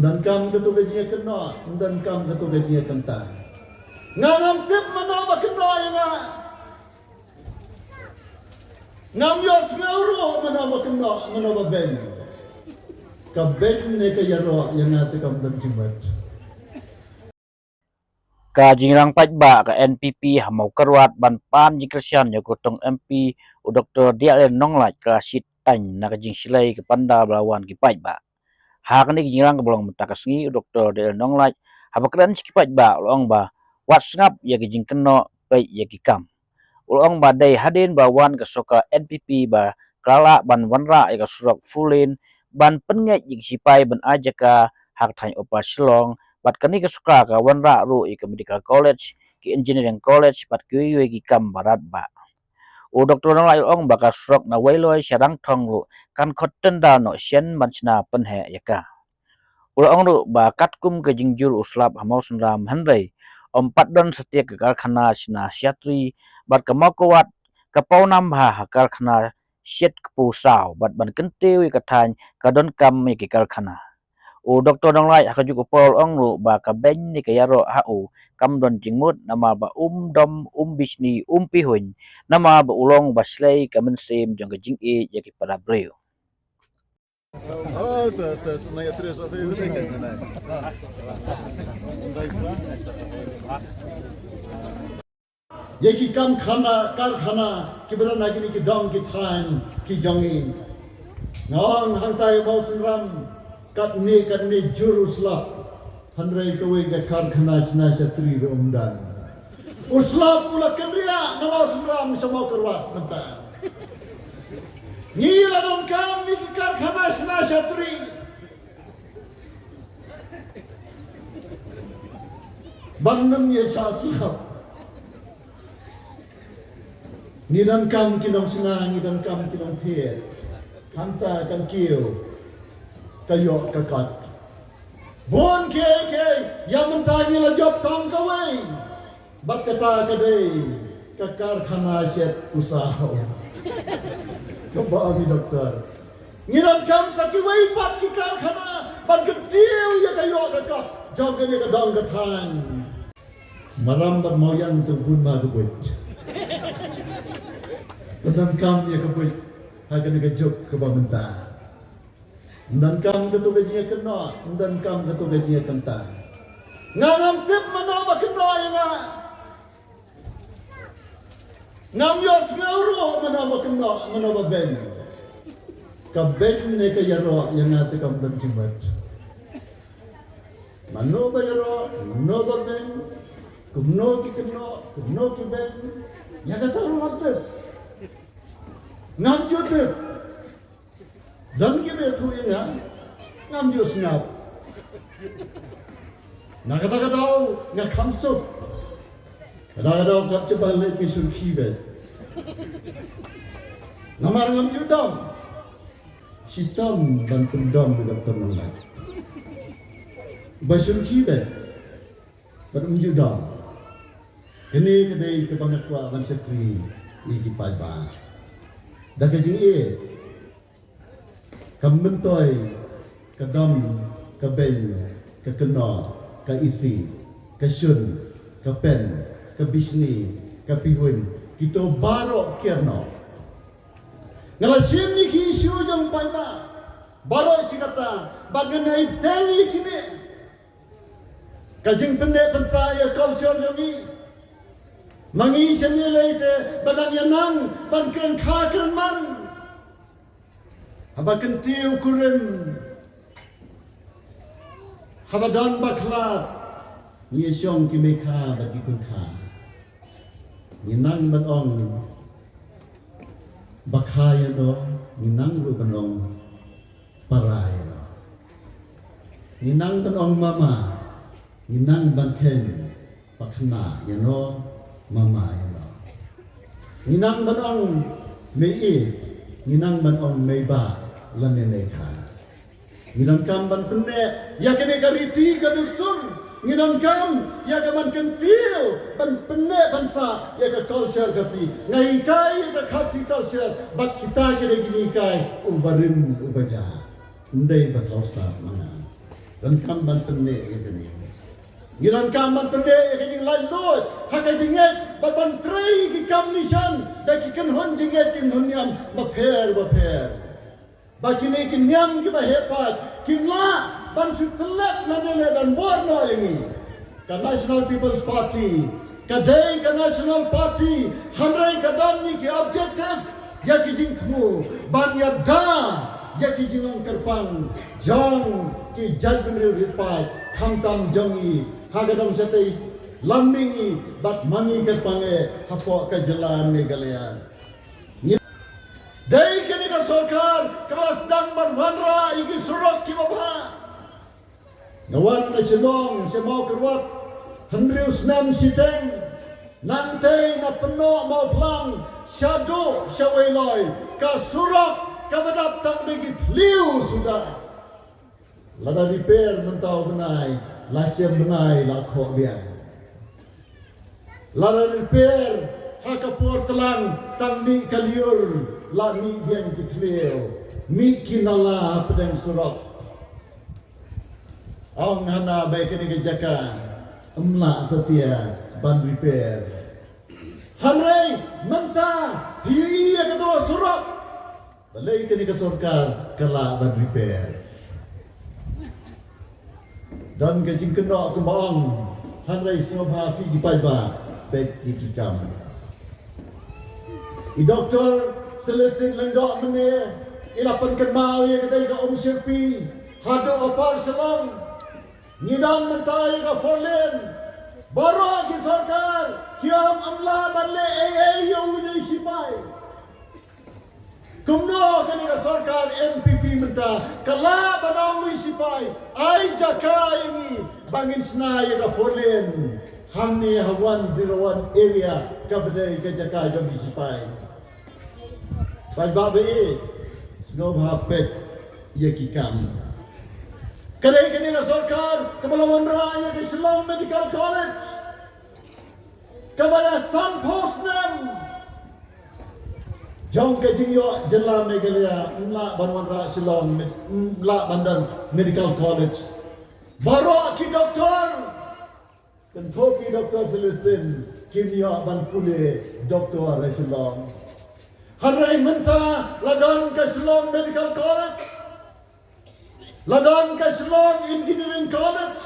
Dan kam ketu gajinya kena, dan kam ketu gajinya kentang. Ngam tip mana ba kena ya na. Ngam yos ngauro mana ba kena, mana ba ben. Ka ben ne ka yaro yang ate kam dan jimat. Ka jingrang pajba ka NPP hamau kerwat ban pam jingkersian ya gotong MP u Dr. Dialen Nonglaj ka sit tany na ka jing silai ke panda belawan ki pajba. Hak ni jingrang ke bolong mentakas ngi Dr. Dialen Nonglaj habakran ki pajba ulong ba wat sngap ya ki jing keno pe ya ki kam. Ulong ba dai hadin ba wan ka soka NPP ba krala ban wanra ya ka surok fulin ban penget jing sipai ban aja ka hak thany opa silong bat kani ka suka ka wanra ru i ka medical college ki engineering college bat ki yue ki kam barat ba u doktor nang lai ong ba ka surok na wailoi sarang thong ru kan khot tenda no sien mansna penhe yaka u ong ru ba katkum ke jingjur uslap hamau sunram handai om patdon setia ke karkhana sina syatri bat ka mau kuat ka paunam ha karkhana syet kepu sao bat ban kentewi ka thany ka don kam ki karkhana u doktor dong lai hakajuk upol ong ru ba ka ben ni ka yaro ha u kam don jingmut nama ba dom bisni pihuin nama ba ulong baslei ka mensim jong ka jing e ya ki para breu Oh, senang terus apa itu kan? Yaki kam khana kar khana kibra nagini ki dong ki thain ki jongi ngong hantai mau sunram kat ni juruslah handrai kowe ga kar khana sna satri romdan uslah pula kendria nama sunram sama kerwat mentah Ngila dong kami ki kar khana sna satri bandem ye saslah Ngidan kam kinong senang, ngidan kam kinong tiet. Hanta kan kiyo, kayo kakat. Bon ke, yang mentanya la job tang kawai. Bat kata kadai, kakar khana syet usaha. Coba abi dokter. Ngidan kam sakiwai bat kikar khana, bat ketiw ya kayo kakat. Jauh kene kadang katan. Malam bat mau yang terbun ma dubut. Dan kam ya kebuat hagan gejok ke bamenta. Dan kam ketu gajinya kena, dan kam ketu gajinya kentang. Ngam tip mana ba kena ya na. Ngam yos ngauro mana ba kena, mana ba ben. Ka ben ne ka yaro yang ate kam dan jimat. Mano ba yaro, no ba ben. Kumno ki kena, kumno ki ben. Ya kata orang tu. Ngam jodoh, dan kita tu yang ngam jodoh ngap. Nak kata ngak kamsuk, kata kat cebalik misur kibet. Namar ngam jodoh, hitam dan pendam di doktor nolak. Basur kibet, pada jodoh. Ini kedai kebanyak kuat dan sekri di pajba. Dah kejing kembentoi, kedom, kebel, kekena, keisi, kesun, kepen, kebisni, kepihun, kita barok kierno. Ngalasim ni ki isu jang paiba, barok si kata, bagenai teli kini. Kajing pendek pensaya kalsium jongi. Mangi senilai te badan yanang ban keren kha keren man haba kentiu kurim haba don baklat ni syong ki mekha bagi kun kha ni nang ban ong bakhaya do ni nang ru ban ong parai do ni nang ban ong mama ni nang ban ken pakhna yano mama ino. Ninang banong may eat, ninang banong may ba, laneneka. Ninang kamban pene, yakene kariti kadusur, Nginon kam ya kaman kentil ban penne bansa ya ka culture kasi ngai kai ka khasi culture bat kita kire gini kai ubarin ubaja ndai batausta mana dan kam ban penne ya kini nginon kam ban penne ya kini lalut haka jinget bat ban trei ki kam nishan da ki kan hon jinget kin hunyam ba pher ba kini kin nyam ki ba hepat kimla ban sutelak nadele dan warna ini ka National People's Party kadai ka National Party hamrai ka danni ki objective ya ki jingkmu ban ya da ya ki jinong kerpang jong ki jalgumri ripai khamtam jongi hagadam satai lambingi bat mani kerpange hapo ka jalan Meghalaya dai kini ka sarkar kawas dang ban wanra igi surok ki baba Ngawan na silong sa mau kerwat Henrius nam siteng Nantay na penuh mau pelang Syadu syawailoy Kasurok kabadap tang digit liu sudah Lada diper mentau benai Lasyam benai lakok biang Lada diper Hakapur telang tang di kaliur La mi biang kitliu Mi kinala pedang surok Ang hana baik ini kejakan Emlak setia ban repair Hamrai mentah Hiya kedua surat Balai kini ke surkar Kelak ban repair Dan kejing kena kembang Hamrai semua hafi di paiba Baik kikam I doktor Selesai lenggak menir Ilapan kenmau ya kedai ke Syepi Hadu opar selang Nidang mentai ka folen Baru ki sarkar Kiam amla balle yo ni sipai Kumno kani ka sarkar MPP menta Kala banang ni sipai Ai jaka ini Bangin senai ka folen Hamni ha 101 area Kabadai ka jaka jom sipai Pai babe Snow hapet Ia kikam Kadai kini na sarkar Kemalawan raya di Shillong Medical College Kabaya San Postnam Jong ke jingyo jela Meghalaya Mla banwan raya Shillong Mla bandan Medical College Baru ki doktor Dan kopi doktor Celestin Kimyo ban pule doktor raya Shillong Harai menta ladan ke Shillong Medical College Ladan ke Shillong Engineering College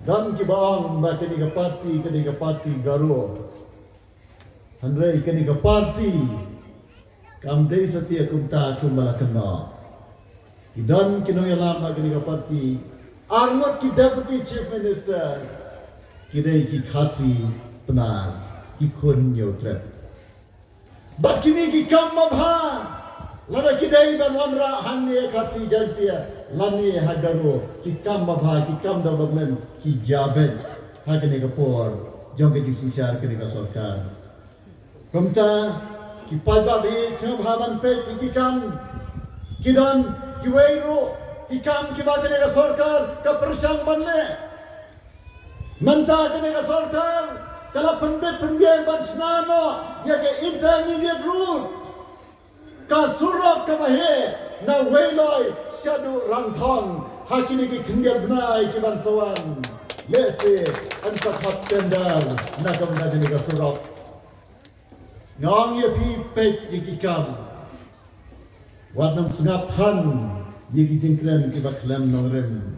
Dan kibaang ba kini ka parti garo Handrai kini ka parti Kamdei setia kumta kumalakana Idan kinong yalama kini ka parti Armat ki Deputy Chief Minister Kidai ki khasi penar Ikun nyotret Bat kini ki kam mabha Lada kidai ban wanra hanne kasi jantia lani hagaro kikam babha kikam development ki jaben hagane kapor jong ke sisar kene ka sarkar komta ki palba be sabhaban pe kikam kidan kiweiro kikam ki bagane ka sarkar ka persang banle manta kene ka sarkar kala penbian ban snano ya ke intermediate route Kasurok kabahe na wailoi syadu rangthong hakini ki khindian benai ki bansawan lese ansakhat tendal na kamna jeni kasurok ngong ye pi pek ki kam wadnam sngap han ye ki jingkren ki baklam nongrem